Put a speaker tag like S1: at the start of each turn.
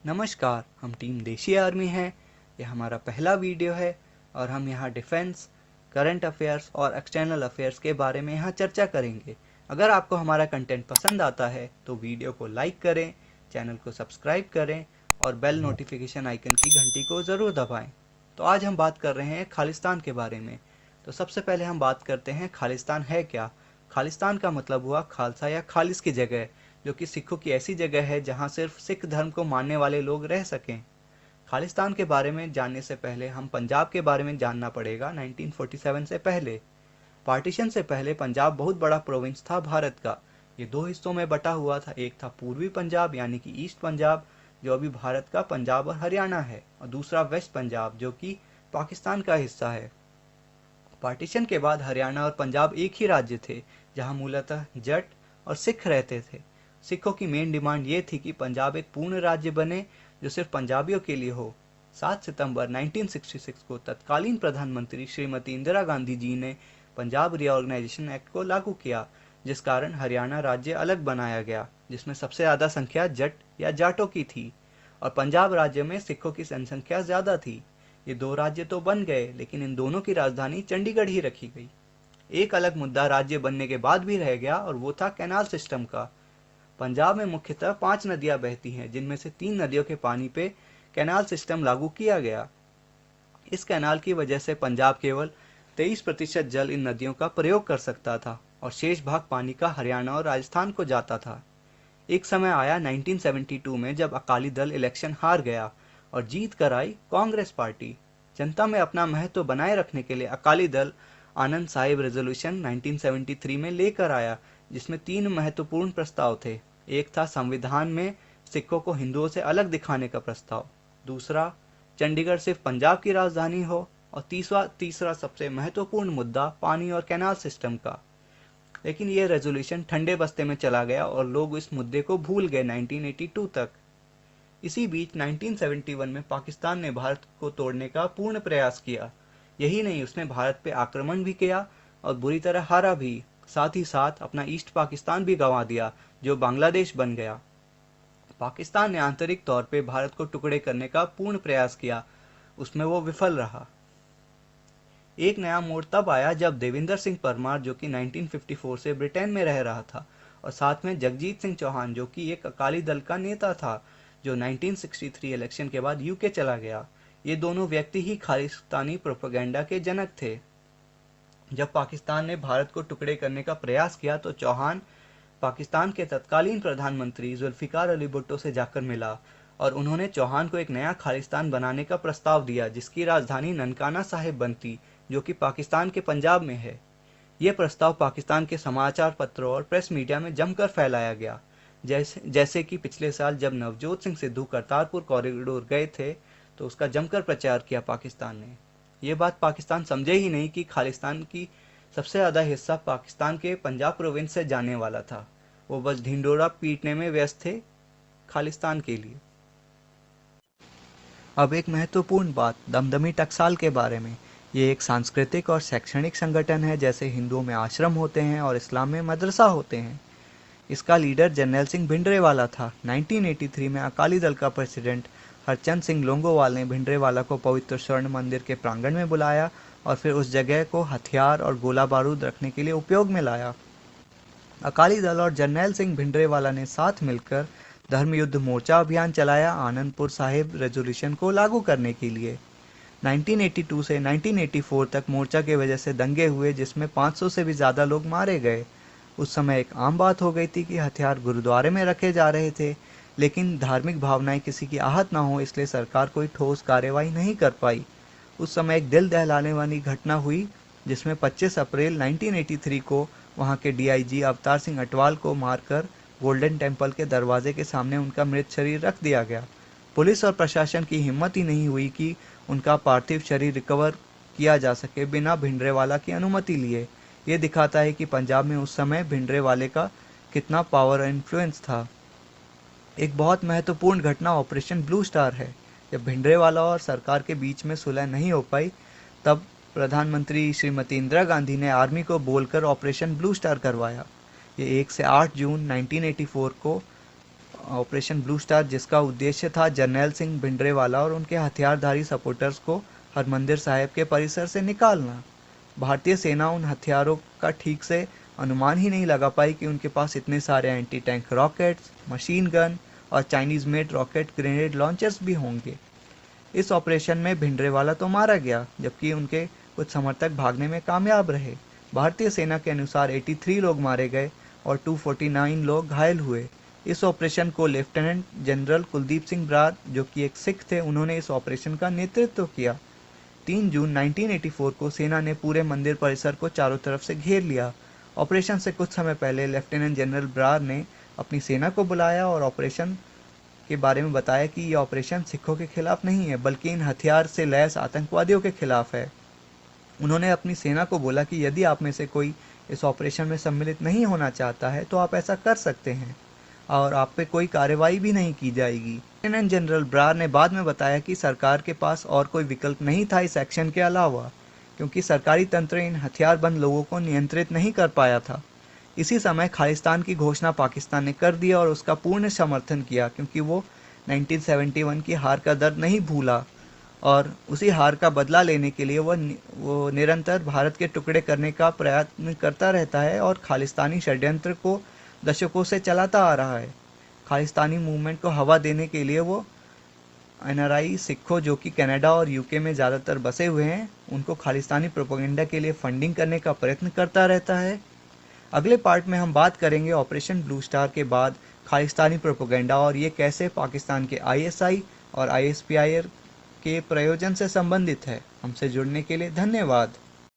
S1: नमस्कार, हम टीम देशी आर्मी हैं। यह हमारा पहला वीडियो है और हम यहाँ डिफेंस, करंट अफेयर्स और एक्सटर्नल अफेयर्स के बारे में यहाँ चर्चा करेंगे। अगर आपको हमारा कंटेंट पसंद आता है तो वीडियो को लाइक करें, चैनल को सब्सक्राइब करें और बेल नोटिफिकेशन आइकन की घंटी को ज़रूर दबाएं। तो आज हम बात कर रहे हैं खालिस्तान के बारे में। तो सबसे पहले हम बात करते हैं खालिस्तान है क्या। खालिस्तान का मतलब हुआ खालसा या खालिस की जगह, जो कि सिखों की ऐसी जगह है जहां सिर्फ सिख धर्म को मानने वाले लोग रह सकें। खालिस्तान के बारे में जानने से पहले हम पंजाब के बारे में जानना पड़ेगा। 1947 से पहले, पार्टीशन से पहले पंजाब बहुत बड़ा प्रोविंस था भारत का। ये दो हिस्सों में बटा हुआ था। एक था पूर्वी पंजाब यानी कि ईस्ट पंजाब, जो अभी भारत का पंजाब और हरियाणा है, और दूसरा वेस्ट पंजाब जो कि पाकिस्तान का हिस्सा है। पार्टीशन के बाद हरियाणा और पंजाब एक ही राज्य थे, जहां मूलतः जट और सिख रहते थे। सिखों की मेन डिमांड ये थी कि पंजाब एक पूर्ण राज्य बने जो सिर्फ पंजाबियों के लिए हो। 7 सितंबर 1966 को तत्कालीन प्रधानमंत्री श्रीमती इंदिरा गांधी जी ने पंजाब रीऑर्गेनाइजेशन एक्ट को लागू किया, जिस कारण हरियाणा राज्य अलग बनाया गया, जिसमें सबसे ज़्यादा संख्या जट या जाटों की थी, और पंजाब राज्य में सिखों की जनसंख्या ज़्यादा थी। ये दो राज्य तो बन गए, लेकिन इन दोनों की राजधानी चंडीगढ़ ही रखी गई। एक अलग मुद्दा राज्य बनने के बाद भी रह गया, और वो था कैनाल सिस्टम का। पंजाब में मुख्यतः 5 नदियां बहती हैं, जिनमें से 3 नदियों के पानी पे कैनाल सिस्टम लागू किया गया। इस कैनाल की वजह से पंजाब केवल 23% जल इन नदियों का प्रयोग कर सकता था, और शेष भाग पानी का हरियाणा और राजस्थान को जाता था। एक समय आया 1972 में, जब अकाली दल इलेक्शन हार गया और जीत कर आई कांग्रेस पार्टी। जनता में अपना महत्व बनाए रखने के लिए अकाली दल आनंद साहिब रेजोल्यूशन 1973 में लेकर आया, जिसमें 3 महत्वपूर्ण प्रस्ताव थे। एक था संविधान में सिखों को हिंदुओं से अलग दिखाने का प्रस्ताव, दूसरा चंडीगढ़ सिर्फ पंजाब की राजधानी हो, और तीसरा सबसे महत्वपूर्ण मुद्दा पानी और कैनाल सिस्टम का। लेकिन यह रेजोल्यूशन ठंडे बस्ते में चला गया और लोग इस मुद्दे को भूल गए 1982 तक। इसी बीच 1971 में पाकिस्तान ने भारत को तोड़ने का पूर्ण प्रयास किया। यही नहीं, उसने भारत पे आक्रमण भी किया और बुरी तरह हारा भी। साथ ही साथ अपना ईस्ट पाकिस्तान भी गंवा दिया, जो बांग्लादेश बन गया। पाकिस्तान ने आंतरिक तौर पे भारत को टुकड़े करने का पूर्ण प्रयास किया, उसमें वो विफल रहा। एक नया मोड़ तब आया जब देवेंद्र सिंह परमार, जो कि 1954 से ब्रिटेन में रह रहा था, और साथ में जगजीत सिंह चौहान, जो कि एक अकाली दल का नेता था, जो 1963 इलेक्शन के बाद यूके चला गया। ये दोनों व्यक्ति ही खालिस्तानी प्रोपेगेंडा के जनक थे। जब पाकिस्तान ने भारत को टुकड़े करने का प्रयास किया तो चौहान पाकिस्तान के तत्कालीन प्रधानमंत्री जुल्फिकार अली भुट्टो से जाकर मिला, और उन्होंने चौहान को एक नया खालिस्तान बनाने का प्रस्ताव दिया, जिसकी राजधानी ननकाना साहिब बनती, जो कि पाकिस्तान के पंजाब में है। यह प्रस्ताव पाकिस्तान के समाचार पत्रों और प्रेस मीडिया में जमकर फैलाया गया। जैसे कि पिछले साल जब नवजोत सिंह सिद्धू करतारपुर कॉरिडोर गए थे, तो उसका जमकर प्रचार किया पाकिस्तान ने। ये बात पाकिस्तान समझे ही नहीं कि खालिस्तान की सबसे ज़्यादा हिस्सा पाकिस्तान के पंजाब प्रोविंस से जाने वाला था। वो बस ढिंडोरा पीटने में व्यस्त थे खालिस्तान के लिए। अब एक महत्वपूर्ण बात दमदमी टकसाल के बारे में। ये एक सांस्कृतिक और शैक्षणिक संगठन है। जैसे हिंदुओं में आश्रम होते हैं और इस्लाम में मदरसा होते हैं। इसका लीडर जरनैल सिंह भिंडरेवाला था। 1983 में अकाली दल का प्रेसिडेंट हरचंद सिंह लोंगोवाल ने भिंडरेवाला को पवित्र स्वर्ण मंदिर के प्रांगण में बुलाया और फिर उस जगह को हथियार और गोला बारूद रखने के लिए उपयोग में लाया। अकाली दल और जरनैल सिंह भिंडरेवाला ने साथ मिलकर धर्म युद्ध मोर्चा अभियान चलाया आनंदपुर साहिब रेजोल्यूशन को लागू करने के लिए। 1982 से 1984 तक मोर्चा की वजह से दंगे हुए, जिसमें 500 से भी ज़्यादा लोग मारे गए। उस समय एक आम बात हो गई थी कि हथियार गुरुद्वारे में रखे जा रहे थे, लेकिन धार्मिक भावनाएं किसी की आहत ना हो, इसलिए सरकार कोई ठोस कार्यवाही नहीं कर पाई। उस समय एक दिल दहलाने वाली घटना हुई, जिसमें 25 अप्रैल 1983 को वहां के डीआईजी अवतार सिंह अटवाल को मारकर गोल्डन टेम्पल के दरवाजे के सामने उनका मृत शरीर रख दिया गया। पुलिस और प्रशासन की हिम्मत ही नहीं हुई कि उनका पार्थिव शरीर रिकवर किया जा सके बिना भिंडरेवाला की अनुमति लिए। ये दिखाता है कि पंजाब में उस समय भिंडरेवाले का कितना पावर और इन्फ्लुएंस था। एक बहुत महत्वपूर्ण घटना ऑपरेशन ब्लू स्टार है। जब भिंडरेवाला और सरकार के बीच में सुलह नहीं हो पाई, तब प्रधानमंत्री श्रीमती इंदिरा गांधी ने आर्मी को बोलकर ऑपरेशन ब्लू स्टार करवाया। ये 1 से 8 जून 1984 को ऑपरेशन ब्लू स्टार, जिसका उद्देश्य था जर्नैल सिंह भिंडरेवाला और उनके हथियारधारी सपोर्टर्स को हरमंदिर साहिब के परिसर से निकालना। भारतीय सेना उन हथियारों का ठीक से अनुमान ही नहीं लगा पाई कि उनके पास इतने सारे anti tank rockets, machine gun और Chinese made rocket grenade launchers भी होंगे। इस ऑपरेशन में भिंडरेवाला तो मारा गया, जबकि उनके कुछ समर्थक भागने में कामयाब रहे। भारतीय सेना के अनुसार 83 लोग मारे गए और 249 लोग घायल हुए। इस ऑपरेशन को लेफ्टिनेंट जनरल कुलदीप सिंह ब्रार, जो कि एक सिख थे, उन्होंने इस ऑपरेशन का नेतृत्व किया। 3 जून 1984 को सेना ने पूरे मंदिर परिसर को चारों तरफ से घेर लिया। ऑपरेशन से कुछ समय पहले लेफ्टिनेंट जनरल ब्रार ने अपनी सेना को बुलाया और ऑपरेशन के बारे में बताया कि यह ऑपरेशन सिखों के खिलाफ नहीं है, बल्कि इन हथियार से लैस आतंकवादियों के खिलाफ है। उन्होंने अपनी सेना को बोला कि यदि आप में से कोई इस ऑपरेशन में सम्मिलित नहीं होना चाहता है तो आप ऐसा कर सकते हैं और आप पे कोई कार्रवाई भी नहीं की जाएगी। लेफ्टिनेंट जनरल ब्रार ने बाद में बताया कि सरकार के पास और कोई विकल्प नहीं था इस एक्शन के अलावा, क्योंकि सरकारी तंत्र इन हथियारबंद लोगों को नियंत्रित नहीं कर पाया था। इसी समय खालिस्तान की घोषणा पाकिस्तान ने कर दी और उसका पूर्ण समर्थन किया, क्योंकि वो 1971 की हार का दर्द नहीं भूला और उसी हार का बदला लेने के लिए वो निरंतर भारत के टुकड़े करने का प्रयत्न करता रहता है और खालिस्तानी षड्यंत्र को दशकों से चलाता आ रहा है। खालिस्तानी मूवमेंट को हवा देने के लिए वो NRI सिखों, जो कि कनाडा और UK में ज़्यादातर बसे हुए हैं, उनको खालिस्तानी प्रोपेगेंडा के लिए फंडिंग करने का प्रयत्न करता रहता है। अगले पार्ट में हम बात करेंगे ऑपरेशन ब्लू स्टार के बाद खालिस्तानी प्रोपेगेंडा और ये कैसे पाकिस्तान के ISI और ISPIR के प्रयोजन से संबंधित है। हमसे जुड़ने के लिए धन्यवाद।